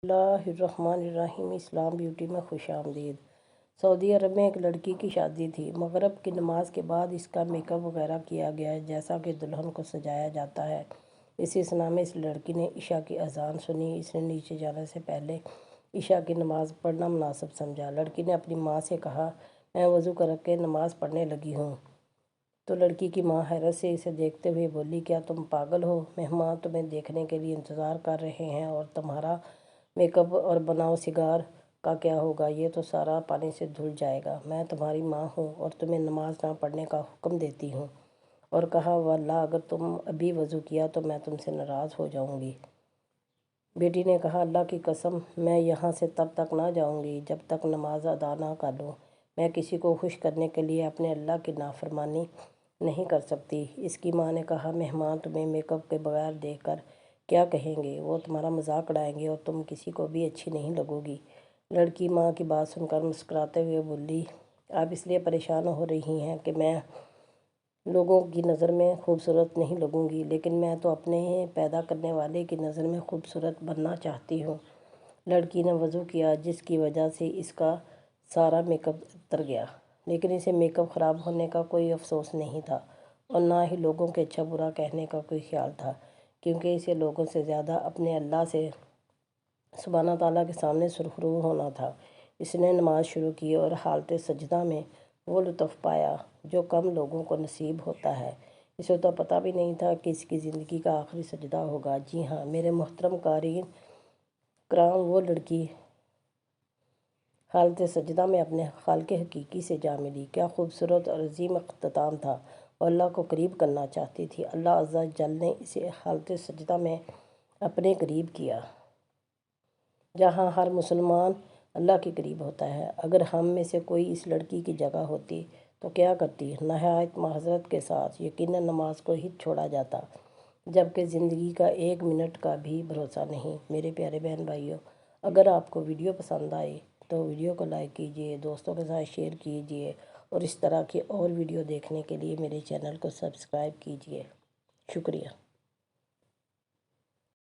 اللہ الرحمن الرحیم۔ اسلام بیوٹی میں خوش آمدید۔ سعودی عرب میں ایک لڑکی کی شادی تھی۔ مغرب کی نماز کے بعد اس کا میک اپ وغیرہ کیا گیا جیسا کہ دلہن کو سجایا جاتا ہے۔ اسی اثناء میں اس لڑکی نے عشاء کی اذان سنی۔ اس نے نیچے جانے سے پہلے عشاء کی نماز پڑھنا مناسب سمجھا۔ لڑکی نے اپنی ماں سے کہا، میں وضو کر کے نماز پڑھنے لگی ہوں۔ تو لڑکی کی ماں حیرت سے اسے دیکھتے ہوئے بولی، کیا تم پاگل ہو؟ مہمان تمہیں دیکھنے کے لیے انتظار کر رہے ہیں اور تمہارا میک اپ اور بناؤ سنگار کا کیا ہوگا؟ یہ تو سارا پانی سے دھل جائے گا۔ میں تمہاری ماں ہوں اور تمہیں نماز نہ پڑھنے کا حکم دیتی ہوں۔ اور کہا، واللہ اگر تم ابھی وضو کیا تو میں تم سے ناراض ہو جاؤں گی۔ بیٹی نے کہا، اللہ کی قسم میں یہاں سے تب تک نہ جاؤں گی جب تک نماز ادا نہ کر لوں۔ میں کسی کو خوش کرنے کے لیے اپنے اللہ کی نافرمانی نہیں کر سکتی۔ اس کی ماں نے کہا، مہمان تمہیں میک اپ کے بغیر دیکھ کر کیا کہیں گے؟ وہ تمہارا مذاق اڑائیں گے اور تم کسی کو بھی اچھی نہیں لگو گی۔ لڑکی ماں کی بات سن کر مسکراتے ہوئے بولی، آپ اس لیے پریشان ہو رہی ہیں کہ میں لوگوں کی نظر میں خوبصورت نہیں لگوں گی، لیکن میں تو اپنے پیدا کرنے والے کی نظر میں خوبصورت بننا چاہتی ہوں۔ لڑکی نے وضو کیا جس کی وجہ سے اس کا سارا میک اپ اتر گیا، لیکن اسے میک اپ خراب ہونے کا کوئی افسوس نہیں تھا اور نہ ہی لوگوں کے اچھا برا کہنے کا کوئی خیال تھا، کیونکہ اسے لوگوں سے زیادہ اپنے اللہ سے سبحانہ تعالیٰ کے سامنے سرخرو ہونا تھا۔ اس نے نماز شروع کی اور حالت سجدہ میں وہ لطف پایا جو کم لوگوں کو نصیب ہوتا ہے۔ اسے تو پتہ بھی نہیں تھا کہ اس کی زندگی کا آخری سجدہ ہوگا۔ جی ہاں میرے محترم قارئین کرام، وہ لڑکی حالت سجدہ میں اپنے خالق حقیقی سے جا ملی۔ کیا خوبصورت اور عظیم اختتام تھا، اور اللہ کو قریب کرنا چاہتی تھی۔ اللہ عز و جل نے اسے حالت سجدہ میں اپنے قریب کیا، جہاں ہر مسلمان اللہ کے قریب ہوتا ہے۔ اگر ہم میں سے کوئی اس لڑکی کی جگہ ہوتی تو کیا کرتی؟ نہایت معذرت کے ساتھ یقیناً نماز کو ہی چھوڑا جاتا، جبکہ زندگی کا ایک منٹ کا بھی بھروسہ نہیں۔ میرے پیارے بہن بھائیوں، اگر آپ کو ویڈیو پسند آئے تو ویڈیو کو لائک کیجیے، دوستوں کے ساتھ شیئر کیجیے اور اس طرح کی اور ویڈیو دیکھنے کے لیے میرے چینل کو سبسکرائب کیجیے۔ شکریہ۔